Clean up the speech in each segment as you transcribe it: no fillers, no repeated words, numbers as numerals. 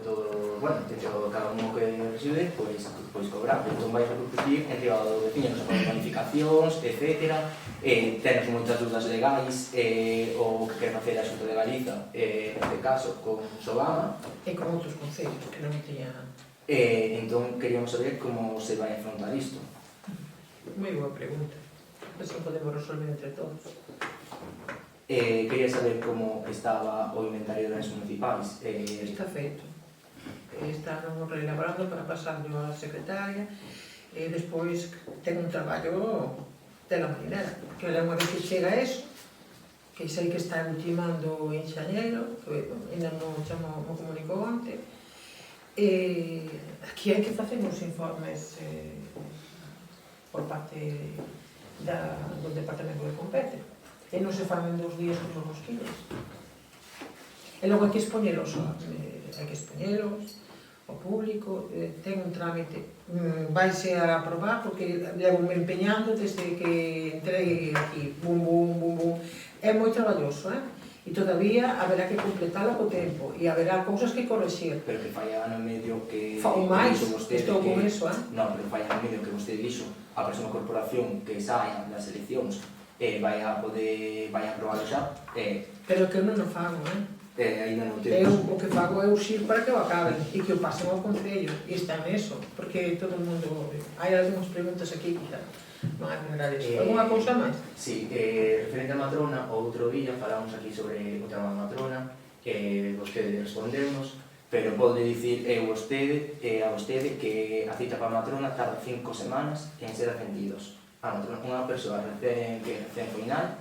todo, bueno, cada un que recibe, pois cobrar. Entón vais repercutir entre o veciño nos apoian bonificacións, etc. Tenos moitas dúdas legais, o que quer facer a Xunta de Galiza, neste caso, con Sogama. E con outros concellos que non teñan... Entón, queríamos saber como se vai afrontar isto. Moi boa pregunta. Así podemos resolver entre todos. Quería saber como estaba o inventario de bens municipais. Está feito. Está reelaborando para pasarlo á secretaria e despois ten un traballo de la marinera, que unha vez que chega eso, que sei que está ultimando en xañeiro, que ainda non me comunicou antes, aquí hai que facer uns informes por parte do departamento de compete. E non se fan en 2 días como os mosquinos. E logo hai que expoñelos ao público, ten un trámite, vaise a aprobar porque levo me empeñando desde que entrei aquí, bum, bum, bum, bum. É moi traballoso, e todavía haberá que completala co tempo e haberá cousas que correxir. Pero que falla ano e medio que... Ou máis, estou con eso, Non, pero falla ano e medio que vostede dixo a próxima corporación que saia das eleccións vai a aprobar xa. Pero que eu non o fago, Ainda non temos. O que fago é uxir para que o acaben e que o pasen ao Concello, e está neso, porque todo o mundo... Hai algunhas preguntas aquí, quizá non hai que mirar iso. Alguna cousa máis? Si, referente a Matrona, o outro día falamos aquí sobre o tema da Matrona, vostede respondeunos, pero pode dicir a vostede que a cita para a Matrona tarda 5 semanas en ser atendidos. A Matrona, unha persoa recén final,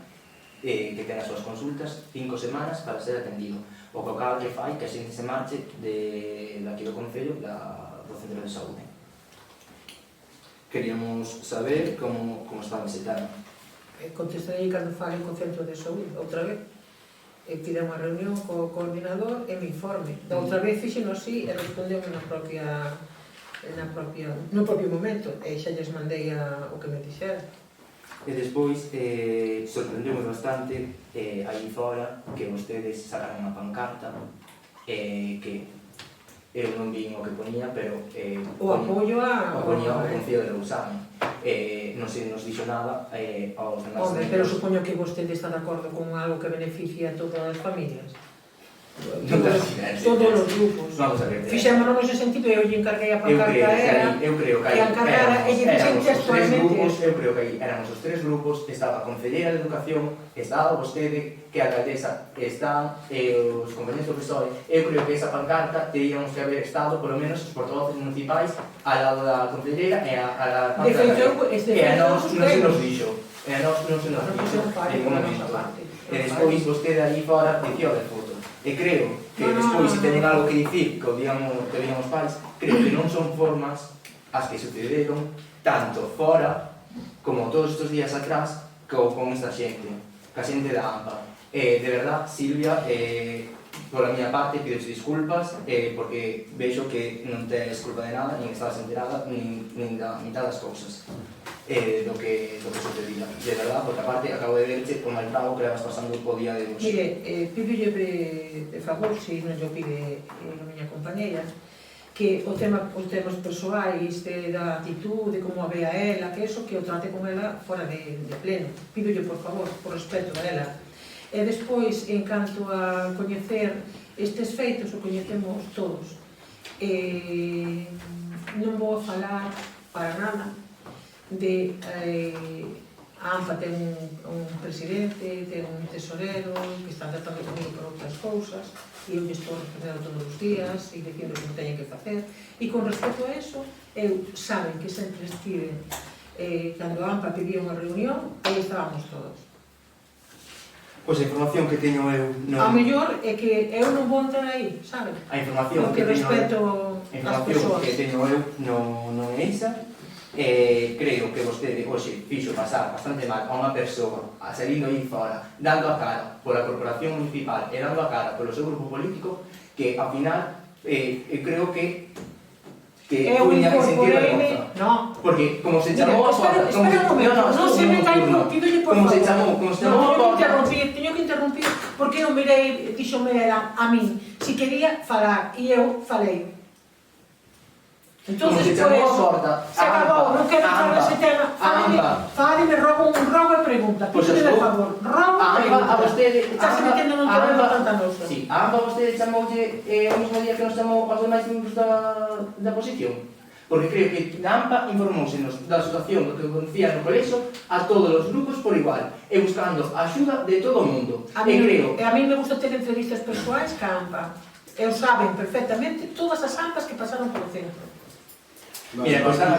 que ten as súas consultas 5 semanas para ser atendido. O que acaba que fai que a xente se marche daqui do Concello do Centro de Saúde. Queríamos saber como estaba ese tema. Contestarei cando fale co Centro de Saúde, outra vez. Pide unha reunión co coordinador e me informe. Da outra vez fixen así e respondeu no propio momento, e xa lles mandei o que me dixera. E despois, sorprendemos bastante aí fora que vostedes sacaron unha pancarta que eu non vi o que ponía, pero o apoio ao Concello de Lousame. Non se nos dixo nada aos demais. Home, pero supoño que vostede está de acordo con algo que beneficia a todas as familias. Todos os grupos. Vamos a ver. Fixémonos nese sentido e eu lle encarguei a pancarta eu creo que aí éramos os 3 grupos, estaba a Concelleira de Educación, estaba vostede, que a alcaldesa está, os compañeros do PSOE. Eu creo que esa pancarta teríamos que haber estado, polo menos, os portavoces municipais ao lado da Concelleira e a pancarta. E a nos non se nos dixo. E a nos non se nos dixo. E despois vostede ali fora dicía de foto. E creo que despois, se teñen algo que dicir que digamos pais, creo que non son formas as que sucederon tanto fora como todos estes días atrás con esta xente, ca xente da AMPA. De verdad, Silvia, pola miña parte, pido disculpas porque vexo que non tes culpa de nada, nin estás enterada, nin da mitad das cousas do que sucedía. De verdad, porque aparte acabo de verche o mal trago que le vas pasando o día de hoxe. Mire, pídolle de favor, se non lle pide a miña compañera, que os temas persoais, da actitude, como a vea ela, que eso, que o trate con ela fora de pleno. Pídolle, por favor, por respeto a ela. E despois, en canto a coñecer estes feitos, o coñecemos todos. Non vou a falar para nada de a AMPA ten un presidente, ten un tesorero que está tratando comigo por outras cousas e eu estou respondendo todos os días e dicindo que teñen que facer e con respecto a eso eu saben que sempre estive cando a AMPA pedía unha reunión aí estábamos todos. Pois a información que teño eu non... A mellor é que eu non vou entrar aí, saben? A información que teño eu non é esa. Creo que vostede hoxe fixo pasar bastante mal a unha persoa salindo aí fora, dando a cara pola corporación municipal e dando a cara polo seu grupo político, que ao final creo que eu incorporei, no, porque como se chamou a porta, espera un momento, non se me cae pídolle por favor. Como se chamou a porta. Teño que interrumpir, porque eu mirei, dixome a min, si quería falar, e eu falei. Como Entonces, se por chamou a eso, porta, se acabou, non quero falar ese tema, fáleme, rogo e pregunta, pídeme de favor, rogo e pregunta. A vostede, Estás metendo nun terreno pantanoso. Sí, a AMPA vostede chamoulle o mesmo día que nos chamou aos demais membros da oposición. Porque creo que na AMPA informóusenos da situación do que conocía no colexo a todos os grupos por igual, e buscando a axuda de todo o mundo. A mí me gusta ter entrevistas persoais ca AMPA. Eu saben perfectamente todas as AMPAs que pasaron polo centro. Mira, pues nada.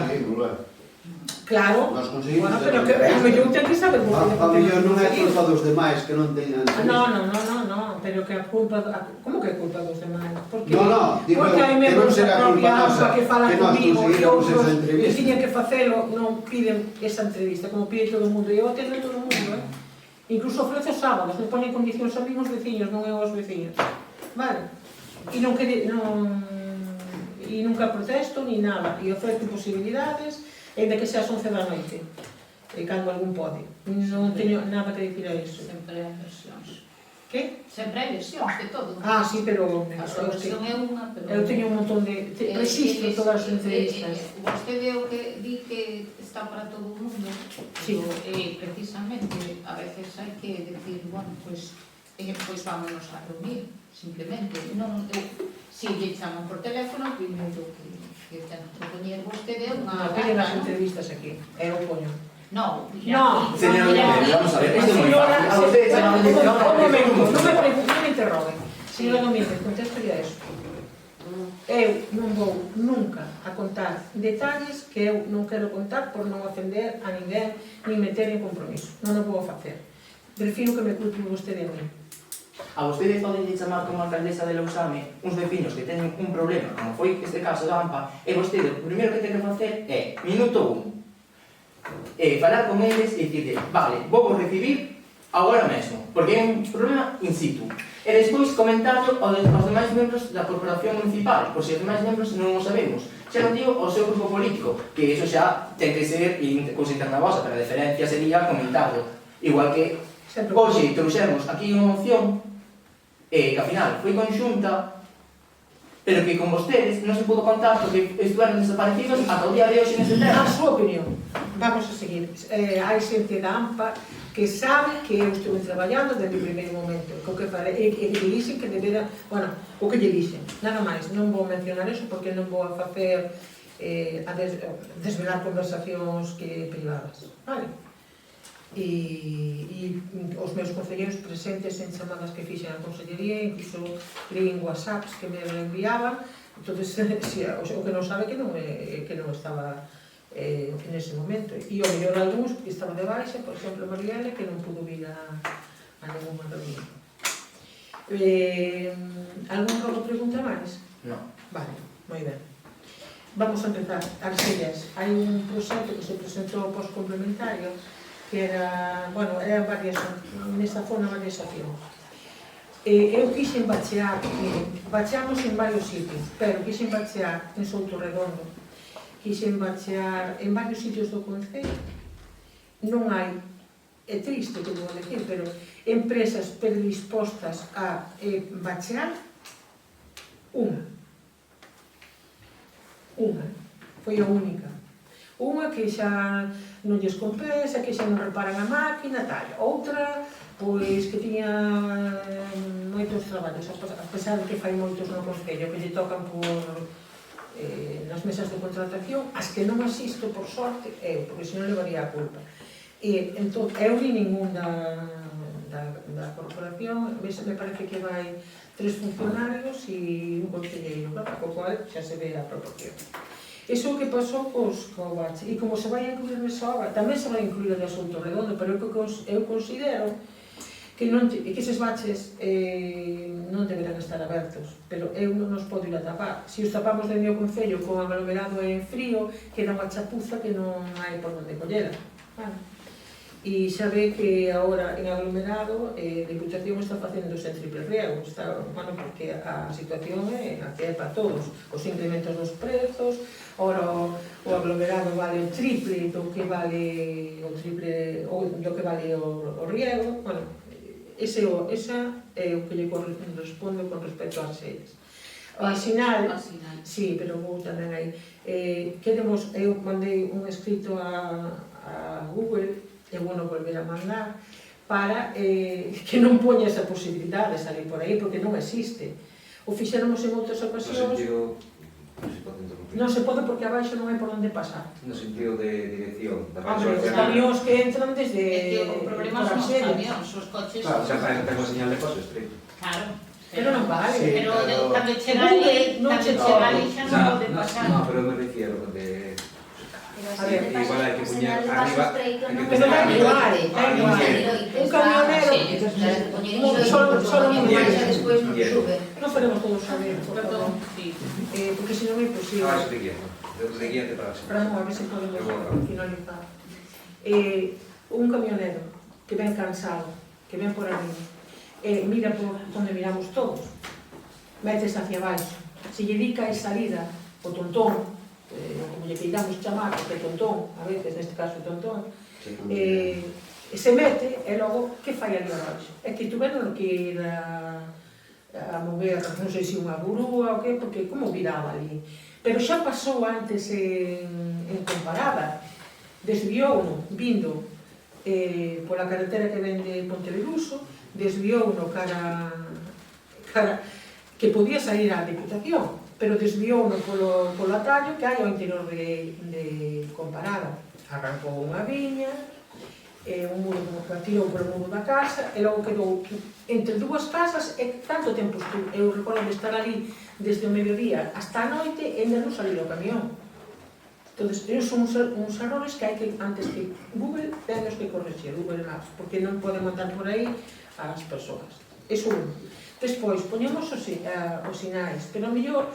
Claro, bueno, pero que a mellor ten que saber A mellor non é culpa dos demais que non teñan... No, pero que a culpa... Como que é culpa dos demais? Porque digo hai membros da propia AMPA que falan comigo e outros que tiñan que facelo, non piden esa entrevista, como pide todo o mundo. E eu atendo todo o mundo, incluso ofrezo sábados, me ponen condicións a mí os veciños, non eu aos veciños. Vale? E nunca protesto ni nada, e ofrezco posibilidades, ainda que sea as 11 da noite, cando algún pode. Non teño nada que dicir a iso. Sempre hai versións. Que? Sempre hai versións de todo. Sí, pero... A súa versión é unha, pero... Eu teño un montón de... Resisto todas as entrevistas. Vostede o que di que está para todo o mundo, e precisamente a veces hai que decir, bueno, pois vámonos a reunir, simplemente. Se lle chaman por teléfono, primeiro que ten que poñer vostede unha... Piden as entrevistas aquí, eu poño. No. Señora, vamos a ver, isto é moi fácil. A vostede chaman de non me interroguen. Señora Domínguez, contesto-lhe a eso. Eu non vou nunca a contar detalles que eu non quero contar por non ofender a ninguén, nin meter en compromiso. Non o vou facer. Prefiro que me culpe vostede a mí. A vostede poden chamar como alcaldesa de Lousame uns veciños que teñen un problema, como foi este caso da AMPA, e vostede o primeiro que ten que facer é, minuto 1, falar con eles e dicirle, vale, vou recibir agora mesmo, porque é un problema in situ. E despois comentarlo aos demais membros da corporación municipal, por se os demais membros non o sabemos. Xa non digo ao seu grupo político, que iso xa ten que ser cousa interna vosa, pero a diferencia sería comentarlo. Igual que hoxe trouxemos aquí unha moción que ao final foi conxunta, pero que con vostedes non se pudo contar porque estuveron desaparecidos ata o día de hoxe nese tema. A súa opinión. Vamos a seguir. Hai xente da AMPA que sabe que eu estou traballando desde o primeiro momento, e que lle dixen que debera, bueno, o que lle dixen, nada máis, non vou mencionar eso porque non vou a facer desvelar conversacións privadas, vale? E os meus concelleiros presentes en chamadas que fixen a Consellería, incluso leín whatsapps que me enviaban, entón, o que non sabe que non estaba en ese momento. E o mellor algúns que estaba de baixa, por exemplo, Marielle, que non pudo vir a ninguna reunión. Algún pregunta máis? Non. Vale, moi ben. Vamos a empezar. Arxellas, hai un proxecto que se presentou pos-complementario que era, bueno, eran varias, nesta zona varias accións. Eu quixen bachear, bacheamos en varios sitios, pero quixen bachear en Souto Redondo, quixen bachear en varios sitios do concello. Non hai, é triste que vou decir, pero empresas predispostas a bachear unha, foi a única. Unha que xa non lles compensa, que xa non reparan a máquina, tal. Outra, pois, que tiña moitos traballos, a pesar de que fai moitos no concello, que lle tocan nas mesas de contratación, as que non asisto, por sorte, porque senón levaría a culpa. E, entón, eu ni ningún da corporación, me parece que vai 3 funcionarios e un concelleiro, co cual xa se ve a proporción. Iso é o que pasou co bache, e como se vai incluir nesa obra, tamén se vai incluir de Souto Redondo, pero eu considero que eses baches non deberán estar abertos, pero eu non os podo ir a tapar. Se os tapamos de meu concello con aglomerado en frío, queda unha chapuza que non hai por onde collera. E xa ve que agora en aglomerado a Diputación está facendo en triple riego, porque a situación é para todos, os incrementos dos prezos, ora o aglomerado vale o triple do que vale o riego, esa é o que lle respondo con respecto ás sedes. Ao sinal, sí, pero vou tamén aí. Eu mandei un escrito a Google, e bueno, volver a mandar, para que non poña esa posibilidade de salir por aí, porque non existe. O fixéramos en outras ocasións... Non se pode porque abaixo non hai por onde pasar. No sentido de dirección. Hombre, os camións que entran desde... O problema son os camións, os coches... Claro, xa ten unha señal de paso estreito. Claro. Pero non vale. Sí, Pero pero- cando chega ali xa non pode pasar. No, pero me refiero de... A ver, igual hai que poñer arriba... Pero da igual, da igual. Un camionero... Solo un despois non sube. Non faremos todos saber, por Perdón, favor. sí. Porque senón é imposible. Ah, eso te guía. De guíate para la Para non, a ver se podemos finalizar. Un camionero que ven cansado, que ven por ali, mira por onde miramos todos, metes hacia baixo. Se lle dica a salida, o tontón, como lle queiramos chamar, porque tontón, a veces neste caso tontón, se mete e logo, que fai ali abaixo? É que tú non que ir a mover, non sei se unha burúa ou que, porque como viraba ali. Pero xa pasou antes en Comparada, desviouno, vindo pola carretera que ven de Ponteveluso, desviouno cara que podía sair á Diputación, pero desviouno polo atallo que hai ao interior de Comparada. Arrancou unha viña, tirou polo muro da casa, e logo quedou entre dúas casas, e tanto tempo estuvo. Eu recordo de estar ali desde o mediodía hasta a noite e ainda non salir o camión. Entón, esos son uns errores que hai que, antes que Google, temos que corregir, Google Maps, porque non pode mandar por aí as persoas. Eso un. Despois, poñemos os sinais, pero a mellor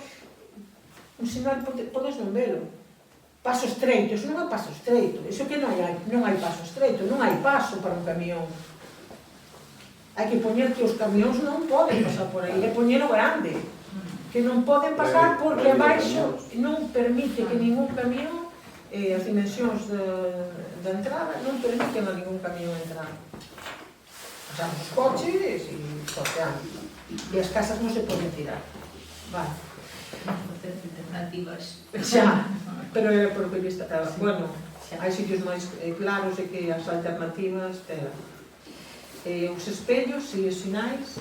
un sinal podes non velo. Paso estreito, eso non é paso estreito, eso que non hai paso estreito, non hai paso para un camión. Hai que poñer que os camións non poden pasar por aí, é poñer o grande, que non poden pasar porque abaixo non permite que ningún camión, as dimensións da entrada, non permiten a ningún camión entrar. Pasamos os coches e cocheando. E as casas non se poden tirar. Vale. Alternativas. Xa, pero era por que vista, bueno, hai sitios máis claros e que as alternativas tela. Os espellos e os sinais,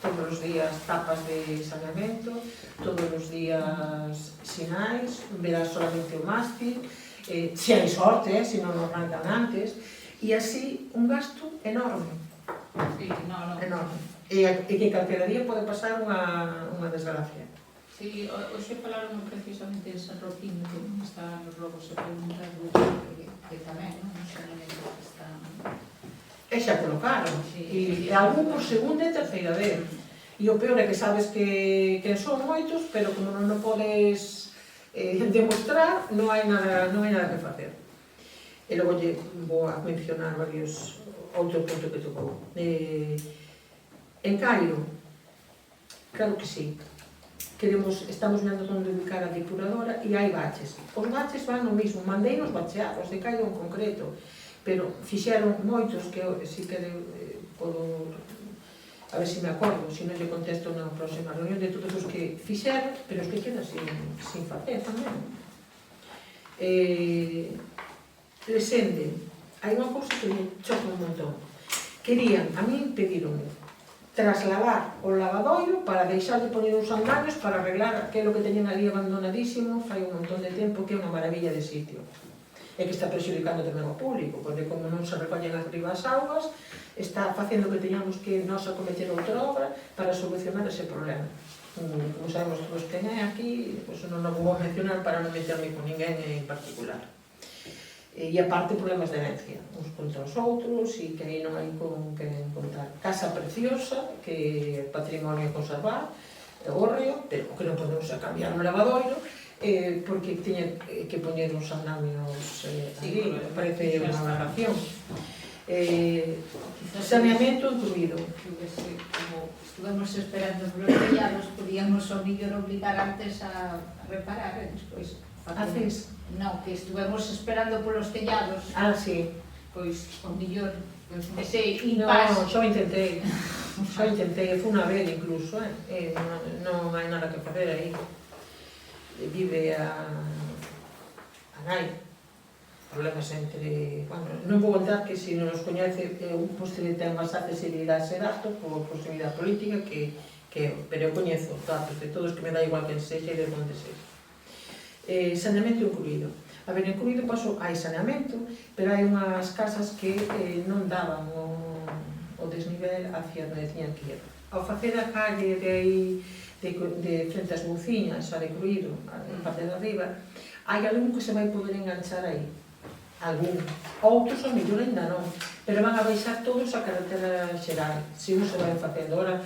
todos os días tapas de saneamento, todos os días sinais, verás solamente o mástil, se hai sorte, se non arrancan antes, e así un gasto enorme. Sí, no. Enorme. E que calquera día pode pasar unha desgracia. Sí, hoxe falaron precisamente en San Roquín, que non está nos logos e preguntas que tamén, non sei que está... E xa colocaron, Sí. e algún por segunda e terceira vez. E o peor é que sabes que son moitos, pero como non o podes demostrar, non hai nada que facer. E logo vou a mencionar varios outros puntos que tocou. En Cairo, claro que sí, estamos vendo onde ubicar a depuradora e hai baches. Os baches van no mismo, mandei nos bacheados de Cairo en concreto, pero fixeron moitos que si que podo, a ver se me acordo, se non lle contesto na próxima reunión de todos os que fixeron, pero os que quedan sin facer tamén. Lesende, hai unha cousa que me choca un montón. Querían, a mí pedironme trasladar o lavadoiro para deixar de poñer uns andamios para arreglar aquilo que teñen ali abandonadísimo fai un montón de tempo, que é unha maravilla de sitio. E que está prexudicando tamén ao público, porque como non se recollen arriba as augas, está facendo que teñamos que nos acometer outra obra para solucionar ese problema. Como sabemos todos quen é aquí, pues non o vou mencionar para non meterme con ninguén en particular. E aparte problemas de herencia, uns contra os outros, e que aí non hai con que contar. Casa preciosa, que é patrimonio a conservar, é hórreo, pero que non podemos cambiar o lavadoiro, porque tiña que poñer uns andamios ali, parece unha aberración. Saneamento incluído. Como estuvemos esperando por os tellados, podíamos ao millor obligar antes a reparar e despois Haces? Non, que estuvemos esperando polos tellados. Ah, sí. Pois, ao millor, ese No, impasse. xa intentei, foi unha vez incluso, non hai nada que facer aí. Vive a nai, problemas entre, bueno, non vou contar que se non os coñece, vostede ten máis accesibilidade a ese dato por proximidade política pero eu coñezo os datos de todos, que me dá igual quen sexa e de onde sexa. Saneamento incluído. A ver, incluído hai saneamento, pero hai unhas casas que non daban o desnivel hacia onde tiñan que ir. Ao facer a calle de frente ás Mouciñas, a de Cruído, a parte de arriba, hai algún que se vai poder enganchar aí. Algún. Outros, ao mellor, ainda non. Pero van a baixar todos a carretera xeral. Se non se vai facendo. Ora,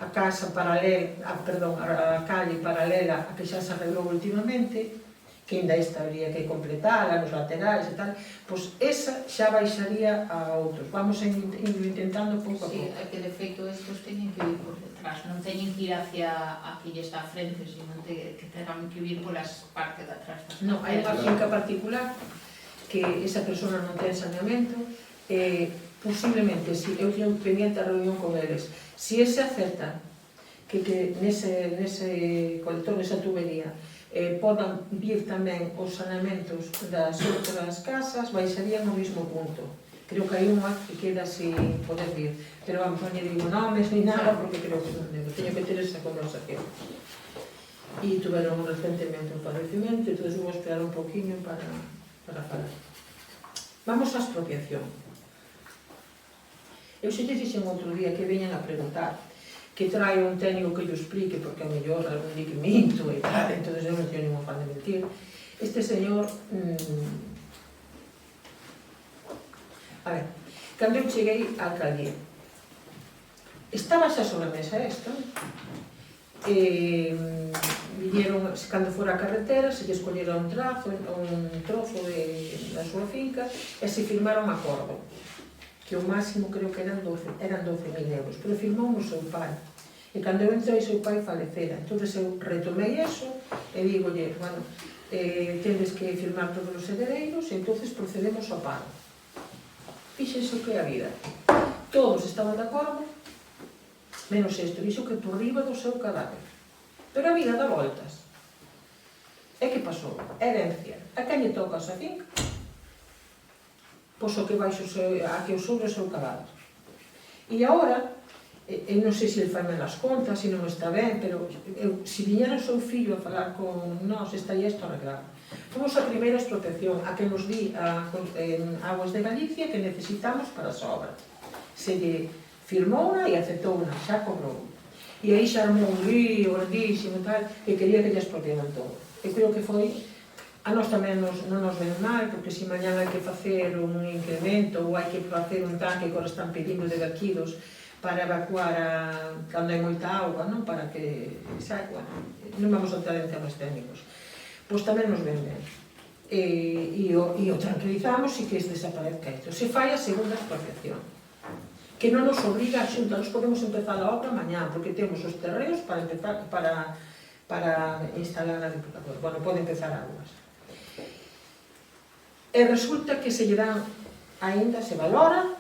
a casa paralela, a calle paralela a que xa se arreglou últimamente, que ainda esta habría que completala nos laterais e tal, pois esa xa baixaría a outros. Vamos indo intentando pouco a pouco. Sí, é que de feito estos teñen que ir por detrás, non teñen que ir hacia aquí está a frente, sino que terán que ir polas partes de atrás. Non, hai unha finca particular que esa persona non ten saneamento, posiblemente, si eu teño pendiente a reunión con eles, si ese acerta que nese colector, nesa tubería, podan vir tamén os saneamentos das outras casas, baixarían no mesmo punto. Creo que hai unha que queda sin poder vir, pero vamos, non lle digo nomes ni nada, porque creo que non debo, teño que ter esa conversación. E tuveron recentemente un padecimento, entón vou esperar un poquinho para falar. Vamos á expropiación. Eu xe te dixen outro día que veñan a preguntar, que trae un técnico que yo explique, porque a mellor algún día que minto e tal, entón eu non teño ningún afán de mentir. Este señor... A ver, cando eu cheguei á alcaldía, estaba xa sobre a mesa isto, viñeron, cando fora a carretera, se lle escollera un trozo da súa finca e se firmaron acordo, que o máximo creo que eran 12.000 euros, pero firmou o seu pai. E cando eu entrei, seu pai falecera. Entón eu retomei eso e digolle, bueno, tendes que firmar todos os heredeiros e entón procedemos ao pago. Fíxense o que é a vida. Todos estaban de acordo, menos isto, dixo que por riba do seu cadáver. Pero a vida dá voltas. E que pasou? Herencia. A quen lle toca esa finca? Pois o que baixo a que o sobre o seu cadáver. E agora, eu non sei se ele fai mal as contas, se non está ben, pero se viñera o seu fillo a falar con nós, estaría isto arreglado. Fomos a primeira expropiación, a que nos di Aguas de Galicia que necesitamos para esa obra. Se lle firmou e aceptou xa cobrou. E aí xa armou un lío grandísimo e tal, que quería que lle expropiaran todo. Eu creo que foi... A nós tamén non nos ven mal, porque se mañan hai que facer un incremento ou hai que facer un tanque que agora están pedindo de verquidos para evacuar cando hai moita auga, non? Para que non vamos a entrar en temas técnicos. Pois tamén nos ven ben. E o tranquilizamos e que desaparezca isto. Se fai a segunda expropiación, que non nos obriga a xunta, nos podemos empezar a obra mañá, porque temos os terreos para instalar a depuradora. Bueno, pode empezar algo. E resulta que se lle dan, aínda se valora,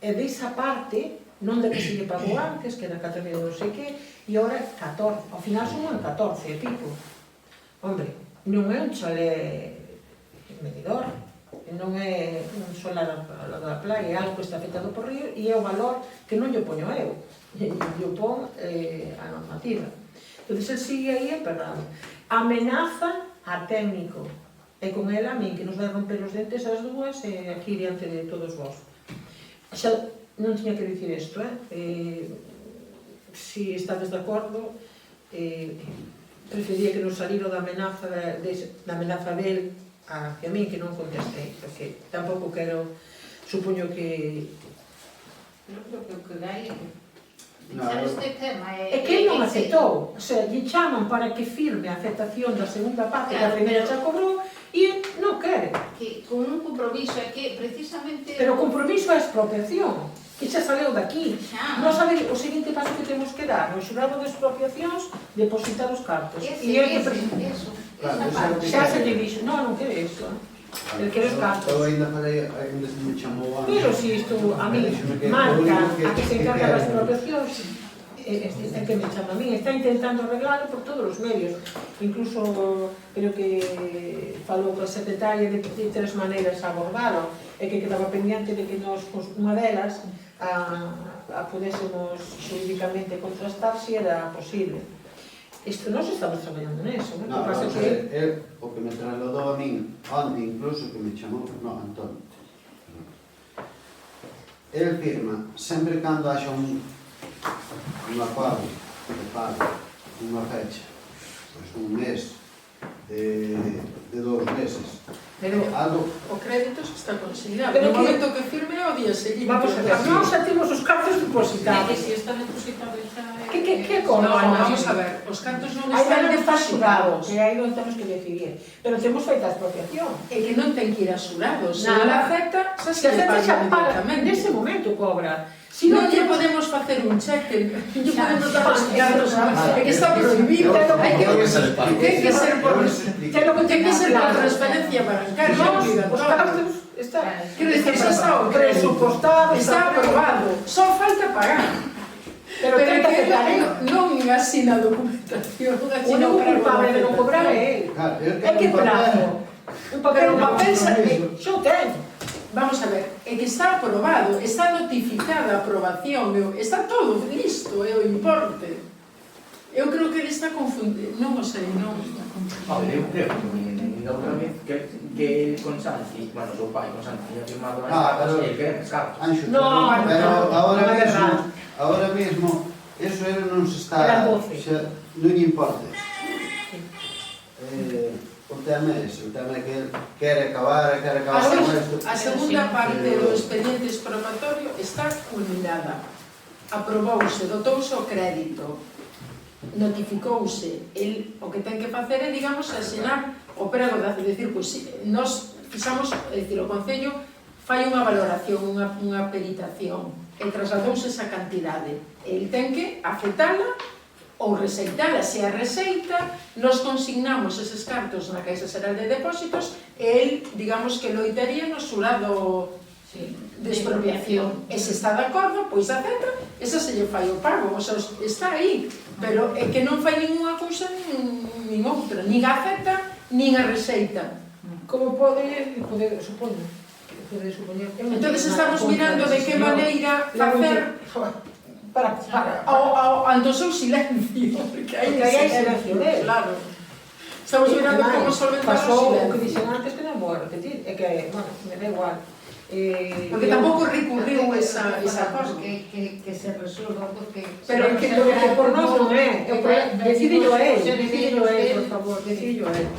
e desa parte, non de que se lle pagou antes, que era 4.000 non sei que, e agora 14, ao final son 14 e pico. Hombre, non é un chalé medidor, non é un solar da playa, é algo que está afectado por río, e é o valor que non lle poño eu, lle pon a normativa. Entón, el sigue aí emperrado. Amenaza a técnico, e con ela a min, que nos vai romper os dentes as dúas aquí diante de todos vós. Xa non tiña que dicir isto, si estades de acordo, prefería que nos saliro da amenaza del hacia min, que non contestei, porque tampouco quero, supoño que... Eu creo que o que vai deixar este tema é que non aceptou, o sea, lle chaman para que firme a aceptación da segunda parte, que a primeira xa cobrou, e non quere. Que con un compromiso é que precisamente... Pero o compromiso é a expropiación, que xa saleu daqui. Non sabe o seguinte paso que temos que dar, no xurado de expropiacións, depositar os cartos. Eso, esa parte. Xa se lle dixo, non quere iso. el que los cartos. Eu ainda falei, ainda se me chamou antes. Pero si isto a mí marca a que se encarga das expropiacións, é que me chama a mí, está intentando arreglarlo por todos os medios. Incluso, creo que falou con a secretaria de 3 maneiras a abordarlo, e que quedaba pendiente de que nos, unha delas, a pudésemos xurídicamente contrastar se era posible. Isto nós estamos traballando neso, non? No, Que pasa vamos a que... ver, o que me trasladou a min, onde incluso que me chamou, no, Antonio. El firma, sempre cando haxa un acordo de pago, unha fecha, pois un mes, de 2 meses, Pero algo, o crédito se está consignado. Pero No que- momento que firme é o día seguinte. Vamos a ver, nós xa temos os cartos Que depositados. si está depositado xa... Que No, acordo? vamos a ver, os cartos non Aí están non está xurado, depositados. que aí non temos que decidir. Pero temos feita a expropiación. É que non ten que ir a xurado. Se Nada. ela acepta, xa Se se a le xente xa paga paga, inmediatamente. nese momento cobra. Si Non non lle temos... podemos facer un cheque, non lle Xa, podemos xa, dar os xa, cartos, xa, é que está prohibido. xa, Hai que xa, xa, ten que ser por Ten lo que ten que ser por claro. transferencia bancaria Nós, os obligatoria. cartos, está... Quero dicir, xa está o crédito. presupostado, Está aprobado, só falta pagar. Pero ten que aceptar, non asina a documentación, O asina único o cargo culpable de non documentación. cobrar é ele. claro, eu É quero que un papel. prazo. Un papel, Pero o papel xo ten. Vamos a ver, é que está aprobado, está notificada a aprobación, está todo listo, é o importe. Eu creo que ele está confundido, non o sei, non está Hombre, eu confundido. creo que outra vez que con Santi, bueno, o seu pai con Santi tiña firmado as Ah, cartas pero- e el quere as cartas. Anxo, No, pero no, ahora non é verdad. mismo, eso ele non se está, Eran 12. xa, non lle importa. O tema é ese, o tema é que ele quere acabar con isto. A segunda parte do expediente expropiatorio está culminada. Aprobouse, dotouse o crédito, notificouse. El, o que ten que facer é, digamos, asinar o prego de decir, pois, nós fixamos, é dicir, o Concello fai unha valoración, unha peritación, e trasladouse esa cantidade. El ten que aceptala ou receitala. Se a receita, nos consignamos eses cartos na Caixa Xeral de Depósitos e el, digamos, que loitaría no xurado de expropiación. E se está de acordo, pois acepta, esa se lle fai o pago, o sea, está aí. Pero é que non fai ninguna cousa nin outra, nin a acepta, nin a receita. Como pode supoño. Pode supoñer. Entón, estamos mirando de que maneira facer para ante o seu silencio, porque aí hai silencio dele. claro. Estamos mirando como solventar o pasou o que silencio. dixen antes que non vou a repetir, é que, bueno, me da igual. Porque tampouco recurriu esa cosa. Que se resolva, porque... Pero que por nós non é, decidillo a él, por favor, decidillo a él.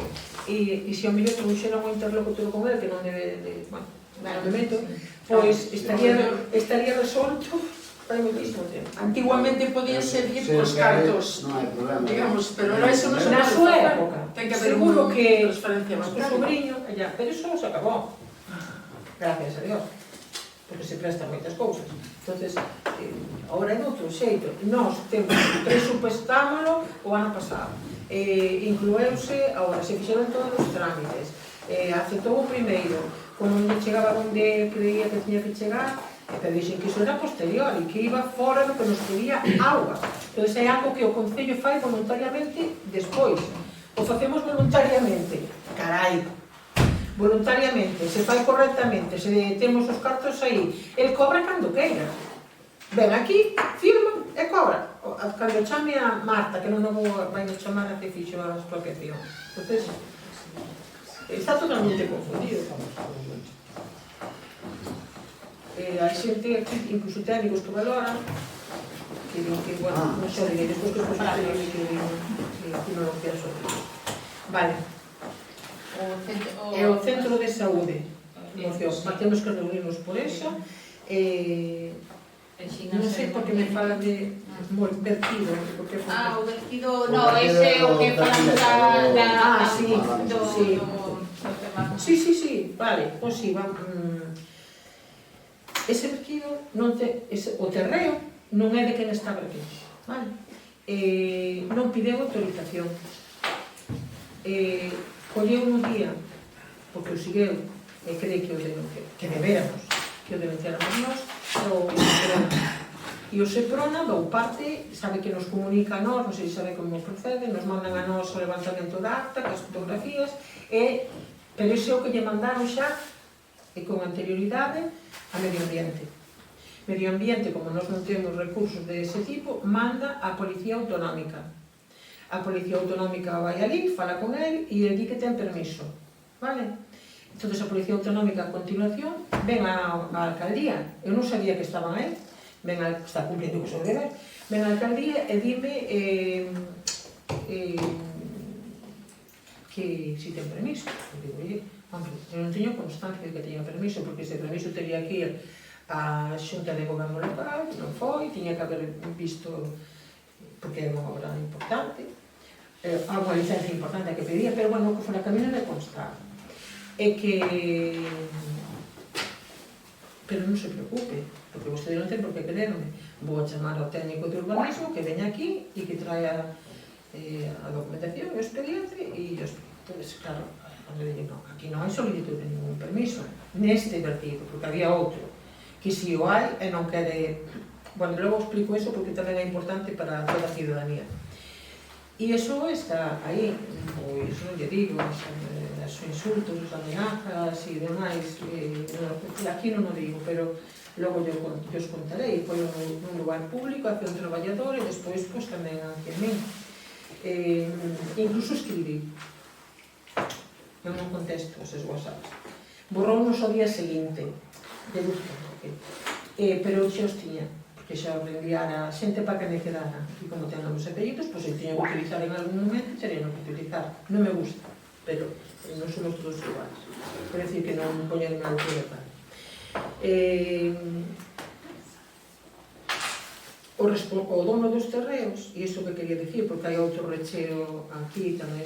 E se ao mellor trouxera un interlocutor con él, que non debe de, bueno, non me meto, pois estaría resolto hai moitísimo tempo. Antiguamente podía servir Se cos quere, cartos, non hai problema. digamos, pero ahora eso non se Na pode súa facer. época, Ten que haber seguro unha que transferencia o bancaria. sobrinho, allá, pero iso se acabou. Gracias a Dios. Porque se prestan moitas cousas. Entonces, agora é outro xeito. Nós temos presupuestámolo o ano pasado. Inclueuse, agora se fixeron todos os trámites. Aceptou o primeiro, como non chegaba onde creía que tiña que chegar, pero dixen que iso era posterior e que iba fora do que nos pedía auga. Entón, é algo que o Concello fai voluntariamente despois. O facemos voluntariamente. Carai! Voluntariamente, se fai correctamente, se temos os cartos aí, el cobra cando queira. Ven aquí, firma e cobra. Cando chame a Marta, que non vai nos chamar a que fixo a expropiación. Entón, está totalmente confundido. Hai xente aquí, incluso técnicos que valoran, que din que, bueno, non sei, despois que os posibles que aquí non lo quero sobre. Vale. É o centro de saúde. Temos que reunirnos por eso. Non sei por que me falan de vertido. O vertido, no, ese é o que falamos sí. Sí, vale, pois sí, ese vertido non te, o terreo non é de quen está aquí, vale? Non pideu autorización. Colleu un día porque o sigueu e cree que deberamos, que o denunciáramos nós, o Seprona. E o Seprona dou parte, sabe que nos comunica a nós, non sei se sabe como procede, nos mandan a nós o levantamento da acta, as fotografías, pero ese é o que lle mandaron xa, e con anterioridade, a Medio Ambiente. Medio Ambiente, como nós non temos recursos de ese tipo, manda a Policía Autonómica. A Policía Autonómica vai ali, fala con el e di que ten permiso, vale? Entón, a Policía Autonómica, a continuación, ven á alcaldía. Eu non sabía que estaban aí, está cumplindo co seu deber. Ven á alcaldía e dime que si ten permiso. Eu digo, oye, hombre, eu non teño constancia de que teña permiso, porque ese permiso teria que ir á Xunta de Goberno Local, non foi, tiña que haber visto, porque é unha obra importante, unha licencia importante que pedía, pero bueno, que fora que a mí non me constaba. É que... Pero non se preocupe, porque vostede non ten por que quererme. Vou a chamar ao técnico de urbanismo que veña aquí e que traia a documentación, o expediente e os... Entonces, claro, cando digo, no, aquí non hai solicitud de ningún permiso neste vertido, porque había outro que si o hai e non quere... Bueno, logo explico eso porque tamén é importante para toda a ciudadanía. E iso está aí, pois non lle digo, os insultos, as amenazas e demais, aquí non o digo, pero logo eu os contarei, foi nun lugar público, hacia un traballador e despois pois tamén hacia min. Incluso escribí, eu non contesto eses whatsapps. Borrounos ao día seguinte, deduzo, pero xa os tiña, porque xa os reenviara xente para que me quedara. E como ten os apellidos, pois eu tiña que utilizar en algún momento, teria que utilizar. Non me gusta, pero non somos todos iguales. Quer decir que non poñen nada que ver. O dono dos terreos, e isto que quería dicir, porque hai outro recheo aquí tamén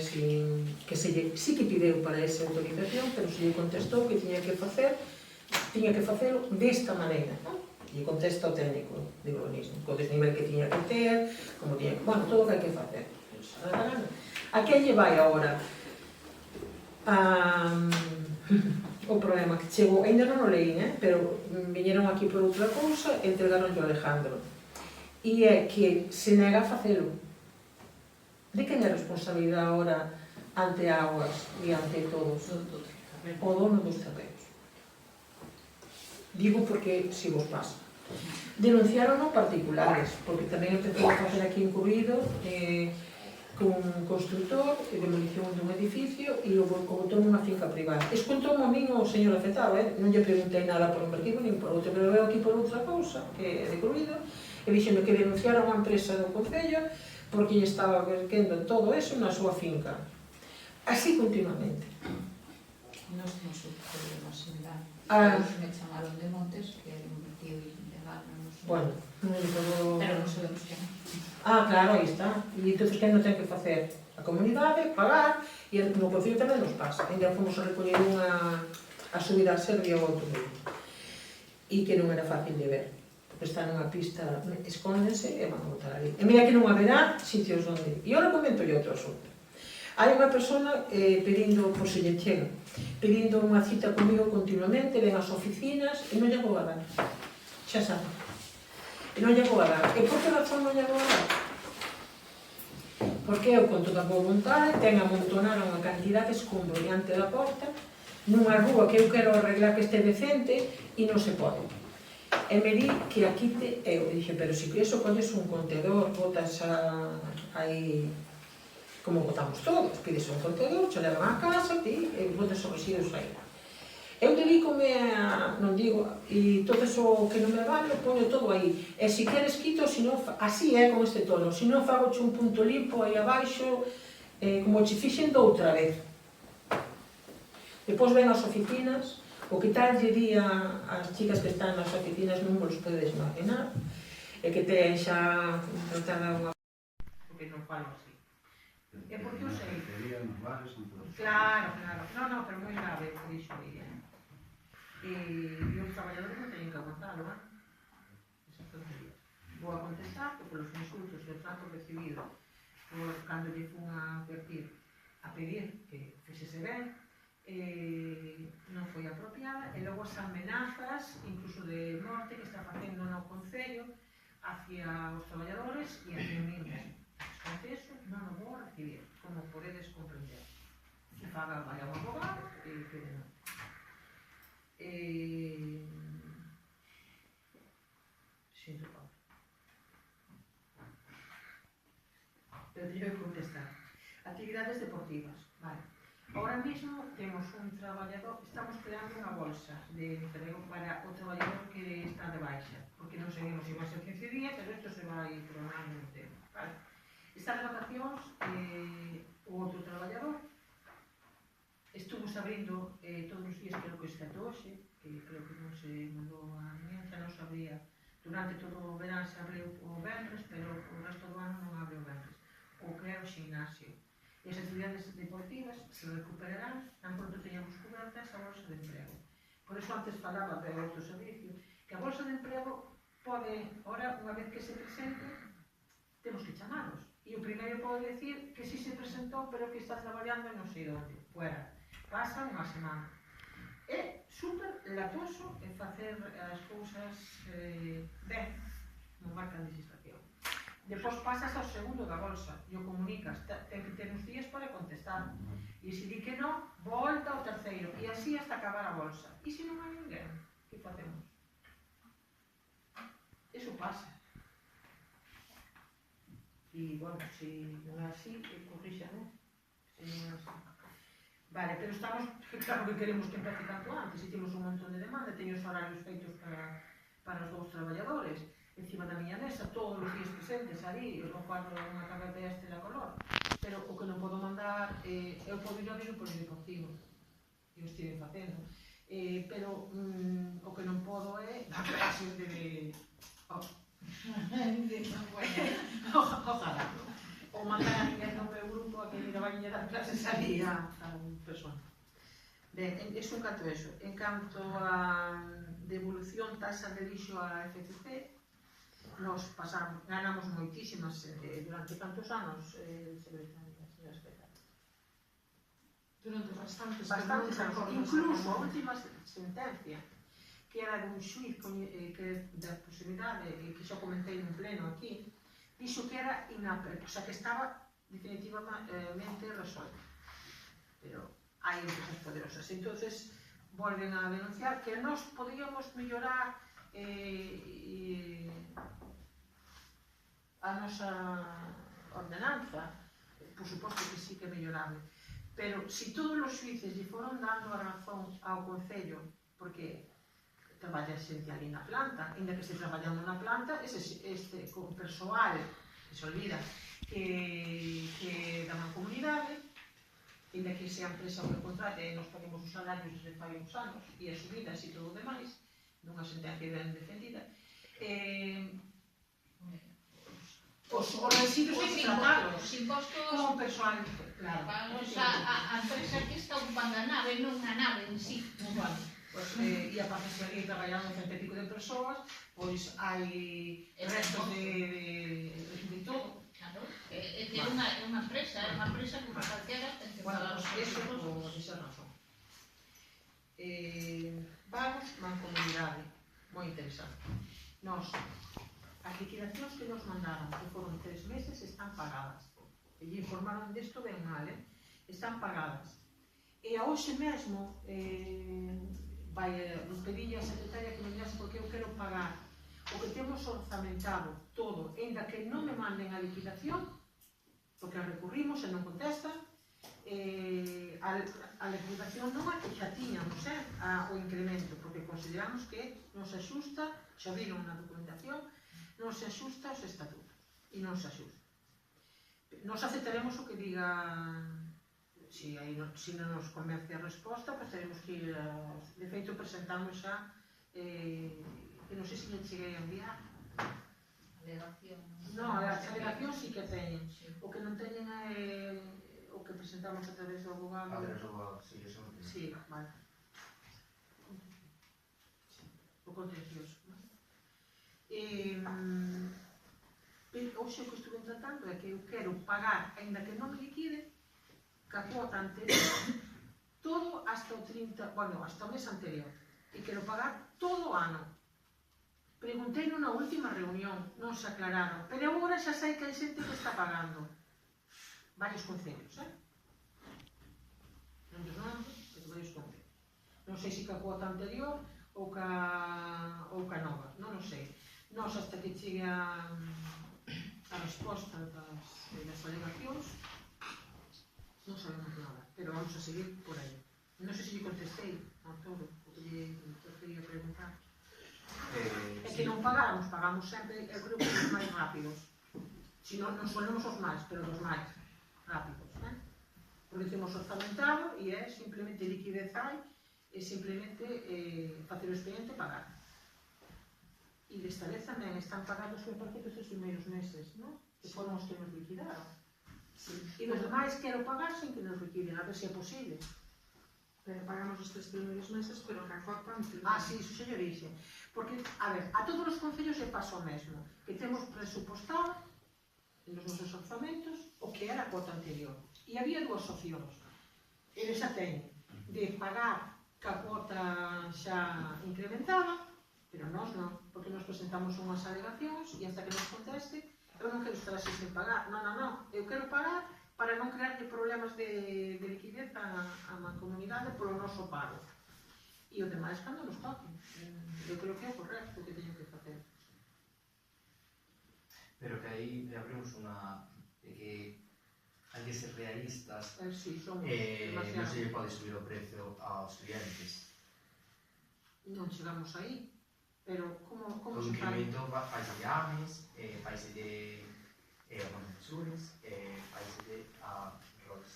que sí que pideu para esa autorización, pero se lle contestou que tiña que facelo desta maneira, non? E contesta o técnico de urbanismo, co desnivel que tiña que ter, como tiña que... Bueno, todo o que hai que facer. A quen lle vai agora? O problema que chegou, ainda non o leí, pero viñeron aquí por outra cousa e entregaron ao Alejandro. E é que se nega a facelo. De quen é a responsabilidade agora ante Augas e ante todos? O dono dos terreos. Digo porque si vos pasa. Denunciaron particulares, porque tamén empezou a facer aquí incluído con un constructor e demolición dun edificio e o botou nunha finca privada. Escontou a min o señor afectado, non lle preguntei nada por un vertido nin por outro, pero veo aquí por outra cousa, que é de incluído, e dixeme que denunciaron a empresa do Concello porque lle estaba verquendo todo eso na súa finca. Así continuamente. Nos temos un problema similar. Me chamaron de Montes, que era un vertido ilegal. Bueno, non lle podo... Pero non sabemos que non. Claro, aí está. E entón, quen non ten que facer? A comunidade, pagar, e no Concello tamén nos pasa. Ainda fomos a recoller a subida a Serbia ou outro mundo. E que non era fácil de ver. Porque está nunha pista, escóndense e van a botar ali. E mira que non haberá sitios onde... E ahora comento yo outro asunto. Hai unha persona pedindo, por se lle chega, pedindo unha cita comigo continuamente, ven ás oficinas e non lle vou a dar. Xa sabe. E non lle vou a dar. E por que razón non lle vou a dar? Porque eu, con toda a vontade, ten amontonar unha cantidad de escombro diante da porta, nunha rúa que eu quero arreglar que este decente, e non se pode. E me di que aquí eu dixo, pero se que eso colles un contenedor, botas aí, como botamos todos, pides un contenedor, che levan a casa, ti, e botas os residuos aí. Eu dedícome a, non digo, e todo eso que non me vale, poño todo aí. E se queres quito, se non, así é con este tono, se non fago un punto limpo aí abaixo, como che fixen doutra vez. Depois ven as oficinas, o que tal lle di as chicas que están nas oficinas non vos podedes imaginar, e que ten xa tratada unha... Porque non falo así. É porque eu sei. Claro, no, pero moi grave, o que dixo aí. E os traballadores non teñen que aguantalo, esas tonterías. Vou a contestar polos insultos e o trato recibido cando lle fun a pedir que fixese ben, non foi apropiada, e logo as amenazas, incluso de morte, que está facendo no Concello hacia os traballadores e hacia mí mesmo. Ante eso, non o vou recibir, como podedes comprender. Que faga vaya un abogado e que non. Sinto Pablo. Pero teño que contestar. Actividades deportivas, vale. Ahora mismo temos un traballador, estamos creando unha bolsa de emprego para o traballador que está de baixa, porque non seguimos igual ser 15 días, pero isto se vai prolongando no tempo, vale. Estas vacacións, o outro traballador estuvo abrindo todos os días, creo que este ato hoxe, que creo que non se mandou a alianza, non se abría durante todo o verán, se abriu o venres, pero o resto do ano non abre o venres, o que é o ximnasio. E as actividades deportivas se recuperarán tan pronto teñamos coberta esa bolsa de emprego. Por eso antes falaba de outro servicio, que a bolsa de emprego pode, ora, unha vez que se presente, temos que chamaros. E o primeiro pode decir que si se presentou, pero que está traballando non sei onde, fuera. Pasa unha semana. É super latoso en facer as cousas ben, non marca a legislación. Depois pasas ao segundo da bolsa e o comunicas, ten que ter uns días para contestar. E se di que non, volta ao terceiro, e así hasta acabar a bolsa. E se non hai ninguén, que facemos? Eso pasa. E, bueno, se non é así, corríxame. Se non é así. Vale, pero estamos, claro que queremos que empece canto antes, e temos un montón de demanda, teño os horarios feitos para os dous traballadores, encima da miña mesa, todos os días presentes ali, o cuadro unha cabeza este da color, pero o que non podo mandar, eu podo ir a ver o polideportivo, que eu estive facendo, pero o que non podo é dar clases de... Ojalá. Ou mandar a ninguén do meu grupo a que mira vai dar clases ali a un persona. Ben, iso en canto a eso. En canto a devolución taxa de lixo a FCC, nos pasamos, ganamos moitísimas durante cantos anos, secretaria, señora secretaria? Durante bastantes Bastantes anos, incluso a última sentencia, que era dun xuiz que da posibilidade, que xa comentei nun pleno aquí, dixo que era o sea, que estaba definitivamente resuelto. Pero hai empresas poderosas. Entonces, volven a denunciar que nós podíamos mellorar a nosa ordenanza. Por suposto que sí que é mellorable. Pero, se todos os xuíces lle foron dando a razón ao Concello, porque traballa xente ali na planta, ainda que se traballando na planta, con persoal, que se olvida, que da mancomunidade, ainda que sea empresa o que contrate, e nos paguemos os salarios desde fai uns anos, e as subidas e todo o demais, nunha sentencia ben defendida, os residuos hai que tratarlos como persoal, claro. A empresa que está ocupando a nave, non a nave en sí. E aparte se ali traballando 100 e pico de persoas, pois hai restos de todo. Claro, é que é unha empresa que para calquera ten que Bueno, pagar os pois eso impostos. por esa razón. Vamos, mancomunidade, moi interesante. Nos, as liquidacións que nos mandaron, que foron 3 meses, están pagadas. E lle informaron desto ben mal, están pagadas. E a hoxe mesmo, vai pedirlle a secretaria que me digas porque eu quero pagar o que temos orzamentado todo, ainda que non me manden a liquidación, porque recurrimos e non contestan, a liquidación non é que xa tiñamos o incremento, porque consideramos que non se axusta, xa viron na documentación, non se axusta aos estatutos, e non se axusta. Nos aceptaremos o que diga. Si non nos convence a resposta, pues teremos que ir de feito presentamos xa que non sei se non cheguei a enviar Alegación. non, a alegación sí que teñen o que non teñen é o que presentamos a través do abogado sí, eso non teño. sí, vale o contencioso pero hoxe o que estuve tratando é que eu quero pagar, ainda que non me liquide, que a cuota anterior todo hasta o 30, bueno, hasta o mes anterior, e quero pagar todo o ano. Preguntei nunha última reunión, non se aclararon, pero agora xa sei que hai xente que está pagando. Varios concellos, non dos nombres, pero varios concellos. Non sei se ca cuota anterior ou ca nova, non o sei. Nós, hasta que chegue a resposta das alegacións, non sabemos nada, pero vamos a seguir por aí. Non sei se lle contestei a todo o que lle quería preguntar. É que non pagamos sempre, eu creo que os máis rápidos. Si non ponemos os máis, pero os máis rápidos, porque temos orzamentado e é simplemente liquidez hai e simplemente facer o expediente e pagar. E desta vez tamén están pagados os partidos os primeiros meses, non? Que foron os que nos liquidaron. E os demais quero pagar sin que nos liquiden, a ver se é posible. Pero pagamos os 3 primeiros meses, pero na cota anterior. Sí, iso xa lle dixe. Porque, a ver, a todos os concellos lle pasa o mesmo, que temos presupostado nos nosos orzamentos o que era a cota anterior. E había dúas opcións. Eles xa teñen de pagar ca cota xa incrementada, pero nós non, porque nos presentamos unhas alegacións e hasta que nos conteste, eu non quero estar así sen pagar. Non, eu quero pagar para non crearlle problemas de liquidez á mancomunidade polo noso pago. E o demais cando nos toquen. Eu creo que é o correcto que teño que facer. Pero que aí abrimos unha... de que hai que ser realistas. Sí, somos Non se lle pode subir o precio aos clientes. Non chegamos aí. Pero como O se fai? incremento faise de AMES, faise de Montes, faise de Rodes.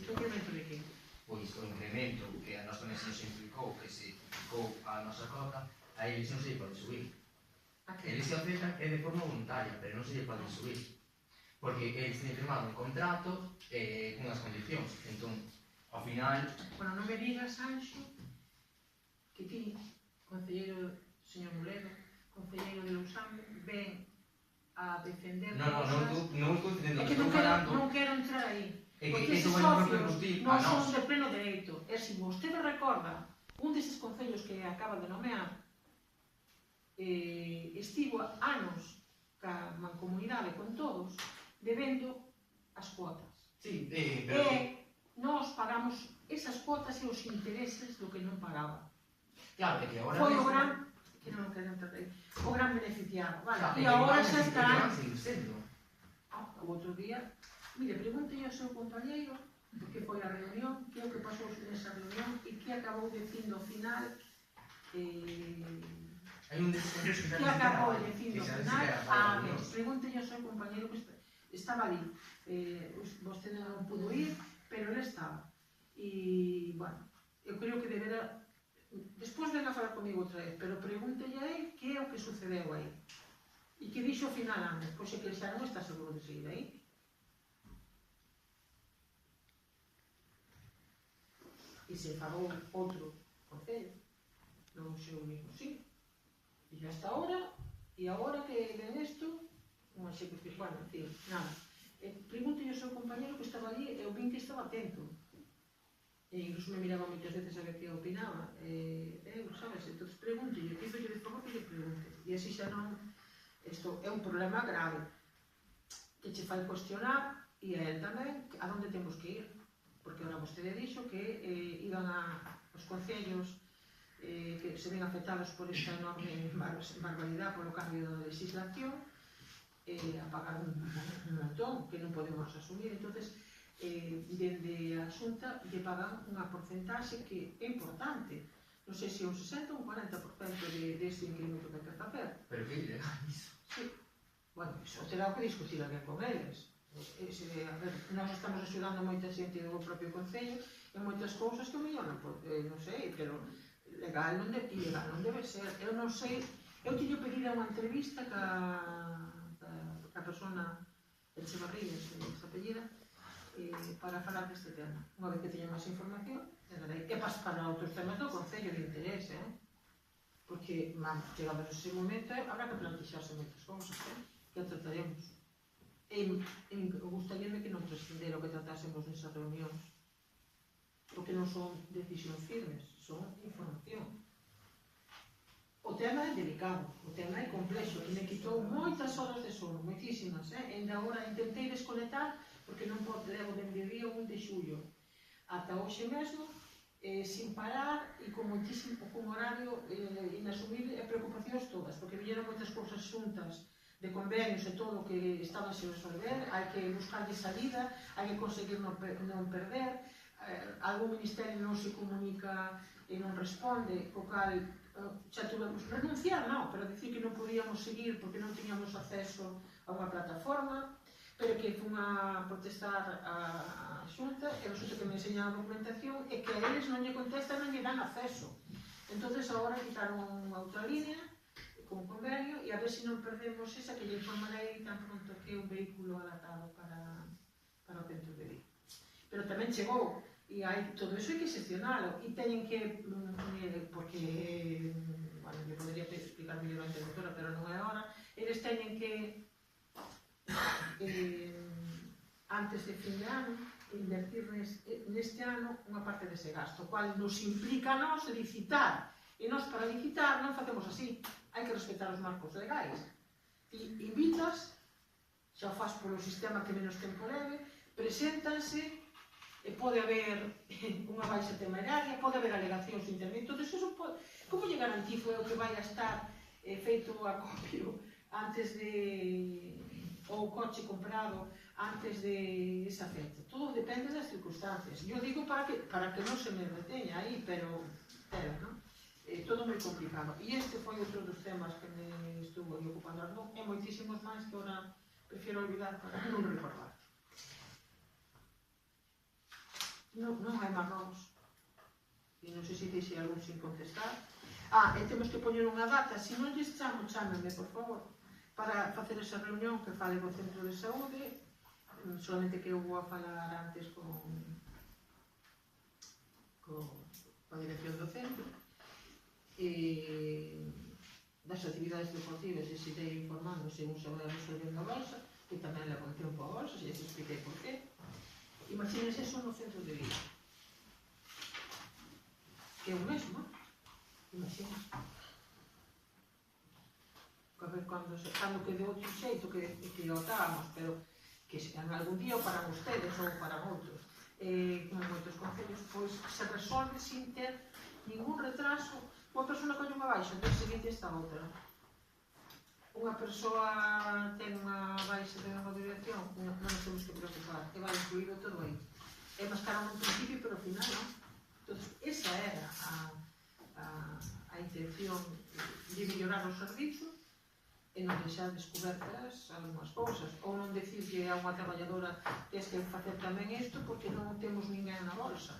O incremento de que? Pois o incremento que a nós tamén se nos implicou, que se implicou a nosa cota, a eles non se lle pode subir. Eles se aceptan é de forma voluntaria, pero non se lle pode subir. Porque eles teñen firmado un contrato cunhas condicións. Entón, ao final... Bueno, non me digas, Anxo, que ti, concelleiro señor Mulero, concelleiro de Lousame, ven a defender cosas... Non estou defendendo, É que non quero entrar aí. Porque eses socios non son de pleno dereito. E se vostede recorda, un deses concellos que acaba de nomear estivo anos ca mancomunidade con todos debendo as cuotas. Sí, pero... E nós pagamos esas cuotas e os intereses do que non pagaba. Claro, é que agora... Foi o gran... que non quero entrar aí. O gran beneficiado. Vale, e agora agora xa está... O outro día... Mire, pregúntelle ao seu compañeiro que foi a reunión, que é o que pasou nesa reunión e que acabou dicindo ao final hai un desenxos que acabou dicindo ao final pregúntelle ao seu compañeiro que estaba ali, vostede non pudo ir, pero ele estaba e, bueno, eu creo que debera despois venga a falar comigo outra vez, pero pregúntelle a ele que é o que sucedeu aí e que dixo ao final antes, pois é que xa non está seguro de seguir aí. E se falou outro concello, non sei o mismo, sí. E hasta ahora, e agora que ven isto, non sei que, bueno, en fin, nada. Pregunto ao seu compañero que estaba ali, eu vin que estaba atento. E incluso me miraba moitas veces a ver que opinaba. Sabes, entón pregunto, e pido de favor que lle pregunte. E así xa non, isto é un problema grave, que che fai cuestionar, e a él tamén, a onde temos que ir. Porque ahora vostede dixo que iban os concellos que se ven afectados por esta enorme barbaridade polo cambio da legislación a pagar un montón que non podemos asumir. Entonces, dende a Xunta lle pagan unha porcentaxe que é importante. Non sei se un 60 ou un 40% deste incremento que hai que facer. Pero que ilegal iso? Sí. Bueno, iso terá que discutir aquí con eles. Nós estamos axudando moita xente do propio concello en moitas cousas que mellor non sei, pero legal non debe ser. Eu non sei, eu teño pedido unha entrevista ca persona Echevarrías, esta apellida, para falar deste tema. Unha vez que teña máis información, e para outros temas do concello de interés, porque, chegamos a ese momento, habrá que plantexarse moitas cousas, que trataremos. E gustaríame que non prescindera o que tratásemos nesas reunións. porque non son decisións firmes, son información. O tema é delicado, o tema é complexo, e me quitou moitas horas de sono, moitísimas, ainda agora intentei desconectar, porque non podo, levo dende o día 1 de xullo ata hoxe mesmo, sin parar e con moitísimo, con horario inasumible e preocupacións todas, porque viñeron moitas cousas xuntas de convenios e todo que estaban sin resolver, hai que buscarlle salida, hai que conseguir non perder, algún ministerio non se comunica e non responde, o cal xa tuvemos renunciar, non, pero dicir que non podíamos seguir porque non tiñamos acceso a unha plataforma, pero que fun a protestar a Xunta e resulta que me enseñan a documentación e que a eles non lle contestan, non lle dan acceso. Entonces agora quitaron unha outra línea con convenio e a ver se non perdemos esa que lle informarei tan pronto que un vehículo alatado para o centro de Vigo. Pero tamén chegou, e hai todo iso hai que xestionalo, e teñen que, porque, bueno, me podería explicar mellor a interventora, pero non é hora, eles teñen que, antes de fin de ano, invertir neste ano unha parte dese gasto, o cual nos implica a nós licitar, e nós para licitar non facemos así, hai que respetar os marcos legais. Ti invitas, xa o faz polo sistema que menos tempo leve, preséntanse, e pode haber unha baixa temeraria, pode haber alegacións de internet, todo iso como lle garantizo é o que vai a estar feito a copio antes de ou o coche comprado antes de esa fecha. Todo depende das circunstancias. Eu digo para que non se me reteña aí, pero non? Todo moi complicado. E este foi outro dos temas que me estuvo ocupando as mãos, e moitísimos máis que ahora prefiero olvidar para non recordar. Non hai máis novos. E non sei se deixe algún sin contestar. E temos que poñer unha data. Se non lles chamo, chámenme, por favor, para facer esa reunión que fale co Centro de Saúde, solamente que eu vou a falar antes con a dirección do centro, e das actividades deportivas, e se irei informando se un se vai resolvendo a bolsa, que tamén levo un tempo a bolsa, se lles expliquei por qué. Imagínense eso no centro de Vigo, que é o mesmo, imagínense. A ver, cando que de outro xeito que otábamos, pero que en algún día para ustedes ou para outros, como moitos concellos, pois se resolve sin ter ningún retraso. Unha persona colle unha baixa, entón seguinte esta outra. Unha persoa ten unha baixa de unha dirección, non nos temos que preocupar, que vai incluído todo aí. É máis cara no principio, pero ao final non. Entón, esa era a intención de mellorar os servizos, e non deixar descobertas algunhas cousas, ou non decirlle a unha traballadora que tens que facer tamén isto porque non temos ninguén na bolsa.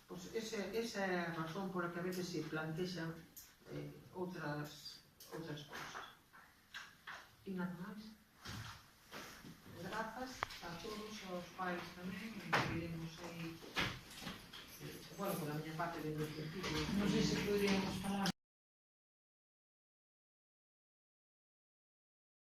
Pois esa é a razón por a que a veces se plantexan outras cousas. E nada máis. Grazas a todos, aos pais tamén, e seguiremos aí, bueno, por a miña parte dentro do principio. Non sei se poderíamos falar